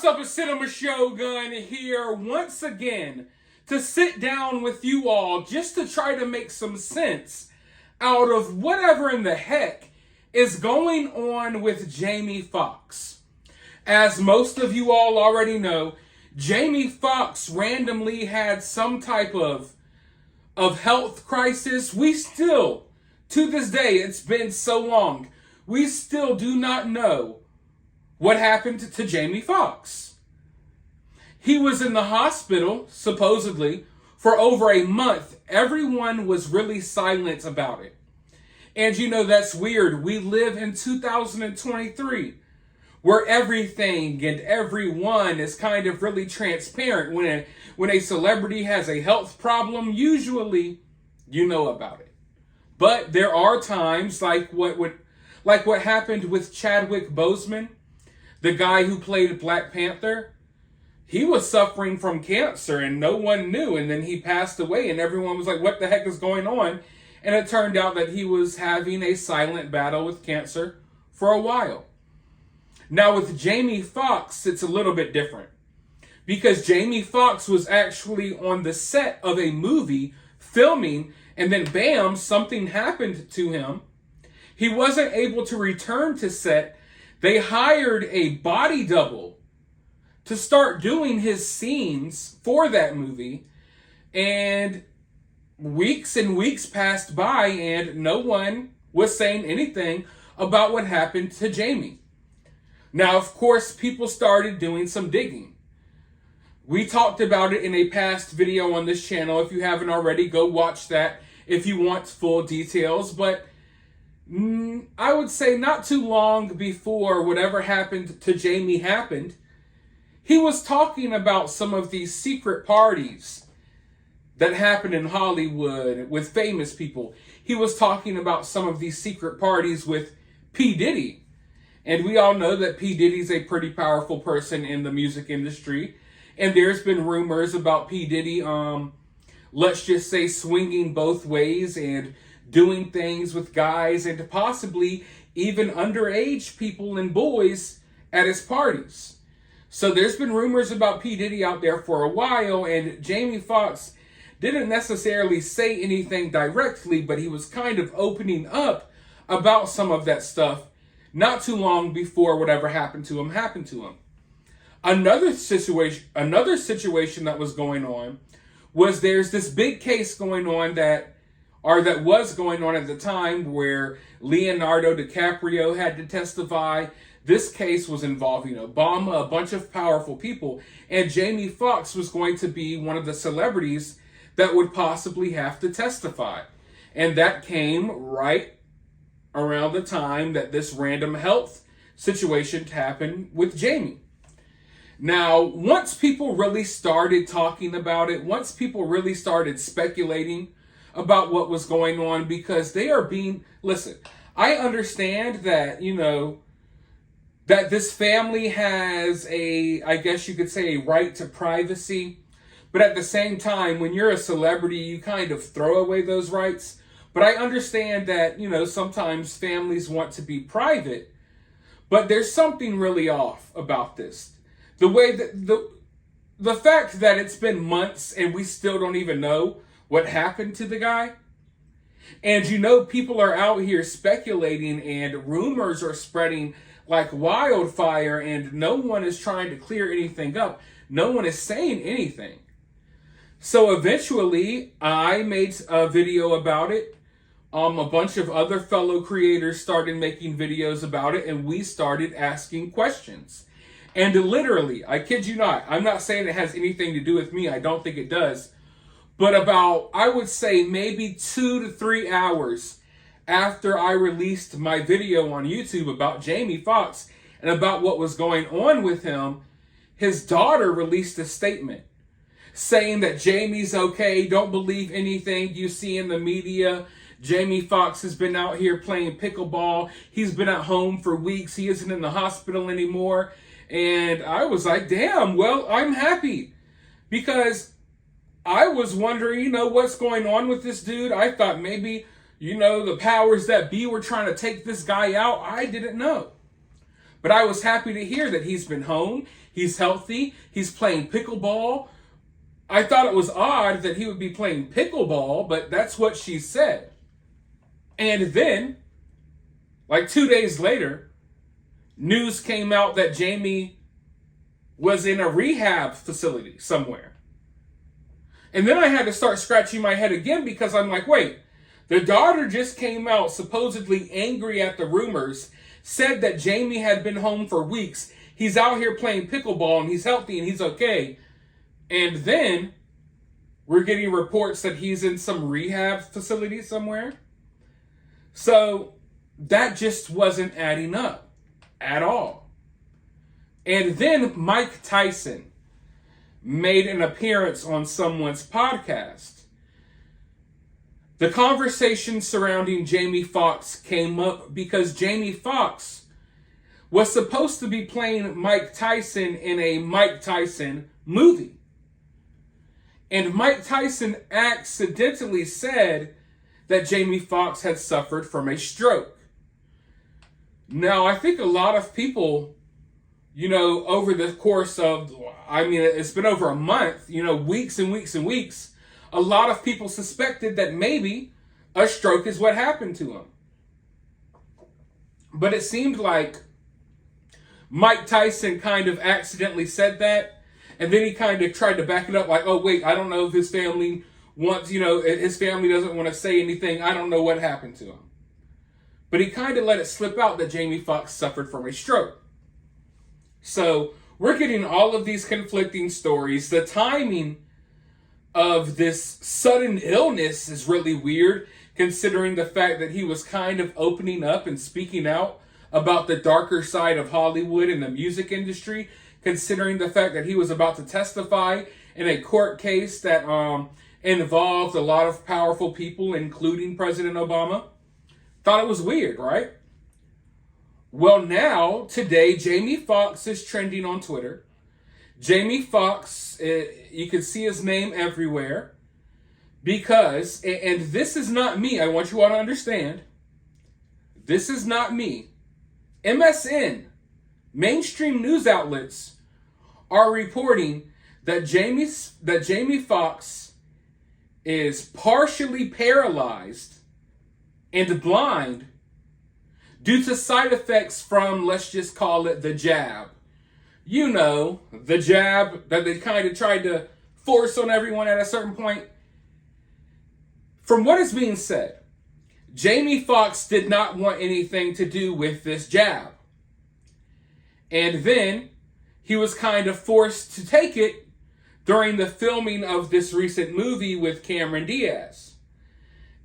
What's up, a Cinema Shogun here once again to sit down with you all just to try to make some sense out of whatever in the heck is going on with Jamie Foxx. As most of you all already know, Jamie Foxx randomly had some type of health crisis. We still, to this day, it's been so long, we still do not know what happened to Jamie Foxx. He was in the hospital, supposedly, for over a month. Everyone was really silent about it. And you know, that's weird. We live in 2023, where everything and everyone is kind of really transparent. When a celebrity has a health problem, usually you know about it. But there are times like what happened with Chadwick Boseman, the guy who played Black Panther. He was suffering from cancer and no one knew, and then he passed away and everyone was like, what the heck is going on? And it turned out that he was having a silent battle with cancer for a while. Now with Jamie Foxx, it's a little bit different, because Jamie Foxx was actually on the set of a movie filming, and then bam, something happened to him. He wasn't able to return to set. They hired a body double to start doing his scenes for that movie, and weeks and weeks passed by and no one was saying anything about what happened to Jamie. Now, of course, people started doing some digging. We talked about it in a past video on this channel. If you haven't already, go watch that if you want full details. But I would say not too long before whatever happened to Jamie happened, he was talking about some of these secret parties that happen in Hollywood with famous people. He was talking about some of these secret parties with P. Diddy. And we all know that P. Diddy's a pretty powerful person in the music industry. And there's been rumors about P. Diddy, let's just say, swinging both ways and doing things with guys and possibly even underage people and boys at his parties. So there's been rumors about P. Diddy out there for a while, and Jamie Foxx didn't necessarily say anything directly, but he was kind of opening up about some of that stuff not too long before whatever happened to him. Another situation that was going on was there's this big case going on that was going on at the time where Leonardo DiCaprio had to testify. This case was involving Obama, a bunch of powerful people, and Jamie Foxx was going to be one of the celebrities that would possibly have to testify. And that came right around the time that this random health situation happened with Jamie. Now, once people really started talking about it, once people really started speculating about what was going on, because they are being, listen, I understand that, that this family has I guess you could say, a right to privacy. But at the same time, when you're a celebrity, you kind of throw away those rights. But I understand that, sometimes families want to be private. But there's something really off about this. The way that the fact that it's been months and we still don't even know what happened to the guy. And people are out here speculating and rumors are spreading like wildfire, and no one is trying to clear anything up. No one is saying anything. So eventually I made a video about it. A bunch of other fellow creators started making videos about it, and we started asking questions. And literally, I kid you not, I'm not saying it has anything to do with me. I don't think it does. But about, I would say, maybe 2 to 3 hours after I released my video on YouTube about Jamie Foxx and about what was going on with him, his daughter released a statement saying that Jamie's okay. Don't believe anything you see in the media. Jamie Foxx has been out here playing pickleball. He's been at home for weeks. He isn't in the hospital anymore. And I was like, damn, well, I'm happy, because I was wondering, what's going on with this dude. I thought maybe, the powers that be were trying to take this guy out. I didn't know. But I was happy to hear that he's been home, he's healthy, he's playing pickleball. I thought it was odd that he would be playing pickleball, but that's what she said. And then, like 2 days later, news came out that Jamie was in a rehab facility somewhere. And then I had to start scratching my head again because I'm like, wait, the daughter just came out supposedly angry at the rumors, said that Jamie had been home for weeks. He's out here playing pickleball and he's healthy and he's okay. And then we're getting reports that he's in some rehab facility somewhere. So that just wasn't adding up at all. And then Mike Tyson made an appearance on someone's podcast. The conversation surrounding Jamie Foxx came up because Jamie Foxx was supposed to be playing Mike Tyson in a Mike Tyson movie. And Mike Tyson accidentally said that Jamie Foxx had suffered from a stroke. Now, I think a lot of people, over the course of, it's been over a month, weeks and weeks and weeks, a lot of people suspected that maybe a stroke is what happened to him. But it seemed like Mike Tyson kind of accidentally said that, and then he kind of tried to back it up like, oh, wait, I don't know if his family wants, his family doesn't want to say anything. I don't know what happened to him. But he kind of let it slip out that Jamie Foxx suffered from a stroke. So we're getting all of these conflicting stories. The timing of this sudden illness is really weird, considering the fact that he was kind of opening up and speaking out about the darker side of Hollywood and the music industry, considering the fact that he was about to testify in a court case that involved a lot of powerful people, including President Obama. Thought it was weird, right? Well, now, today, Jamie Foxx is trending on Twitter. Jamie Foxx, you can see his name everywhere because, and this is not me, I want you all to understand, this is not me. MSN, mainstream news outlets, are reporting that Jamie Foxx is partially paralyzed and blind due to side effects from, let's just call it the jab. The jab that they kind of tried to force on everyone at a certain point. From what is being said, Jamie Foxx did not want anything to do with this jab. And then he was kind of forced to take it during the filming of this recent movie with Cameron Diaz.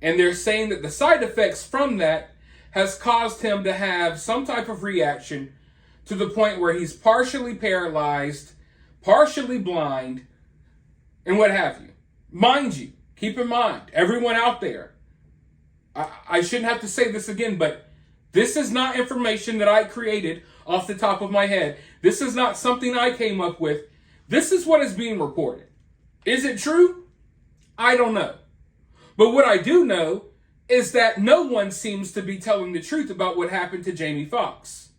And they're saying that the side effects from that has caused him to have some type of reaction to the point where he's partially paralyzed, partially blind, and what have you. Mind you, keep in mind, everyone out there, I shouldn't have to say this again, but this is not information that I created off the top of my head. This is not something I came up with. This is what is being reported. Is it true? I don't know. But what I do know is that no one seems to be telling the truth about what happened to Jamie Foxx.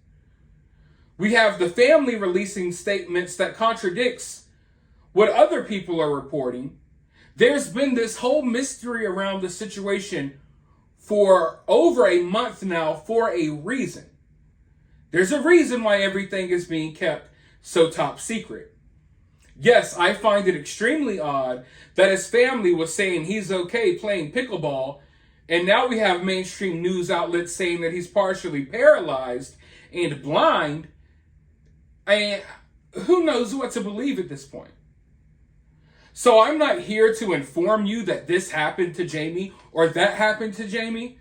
We have the family releasing statements that contradicts what other people are reporting. There's been this whole mystery around the situation for over a month now for a reason. There's a reason why everything is being kept so top secret. Yes, I find it extremely odd that his family was saying he's okay playing pickleball, and now we have mainstream news outlets saying that he's partially paralyzed and blind. And who knows what to believe at this point? So I'm not here to inform you that this happened to Jamie or that happened to Jamie.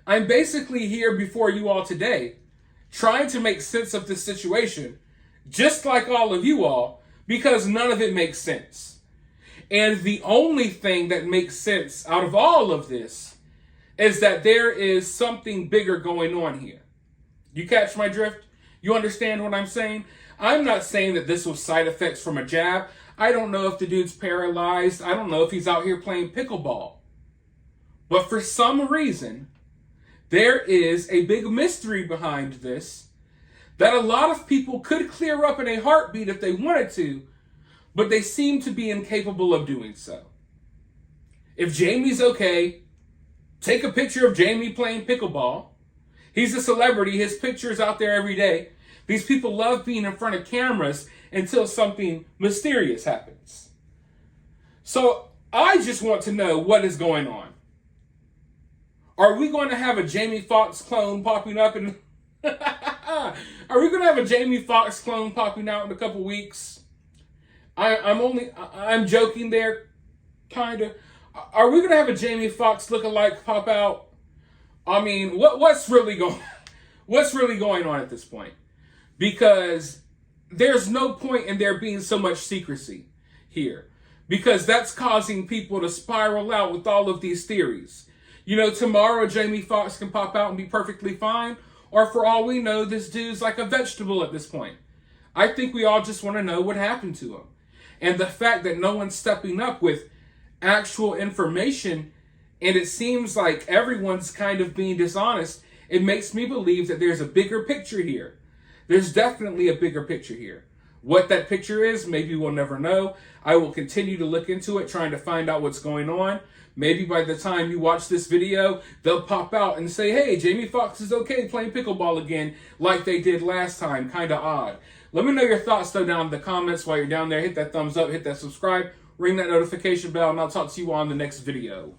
I'm basically here before you all today, trying to make sense of this situation, just like all of you all, because none of it makes sense. And the only thing that makes sense out of all of this is that there is something bigger going on here. You catch my drift? You understand what I'm saying? I'm not saying that this was side effects from a jab. I don't know if the dude's paralyzed. I don't know if he's out here playing pickleball. But for some reason, there is a big mystery behind this that a lot of people could clear up in a heartbeat if they wanted to, but they seem to be incapable of doing so. If Jamie's okay, take a picture of Jamie playing pickleball. He's a celebrity. His picture is out there every day. These people love being in front of cameras until something mysterious happens. So I just want to know what is going on. Are we going to have a Jamie Foxx clone popping up in... Are we going to have a Jamie Foxx clone popping out in a couple weeks? I'm joking there, kind of. Are we going to have a Jamie Foxx lookalike pop out? I mean, what's really going on at this point? Because there's no point in there being so much secrecy here, because that's causing people to spiral out with all of these theories. You know, tomorrow Jamie Foxx can pop out and be perfectly fine, or for all we know, this dude's like a vegetable at this point. I think we all just want to know what happened to him. And the fact that no one's stepping up with actual information, and it seems like everyone's kind of being dishonest, it makes me believe that there's a bigger picture here. There's definitely a bigger picture here. What that picture is, maybe we'll never know. I will continue to look into it, trying to find out what's going on. Maybe by the time you watch this video, they'll pop out and say, hey, Jamie Foxx is okay playing pickleball again like they did last time. Kind of odd. Let me know your thoughts, though, down in the comments. While you're down there, hit that thumbs up, hit that subscribe, ring that notification bell, and I'll talk to you on the next video.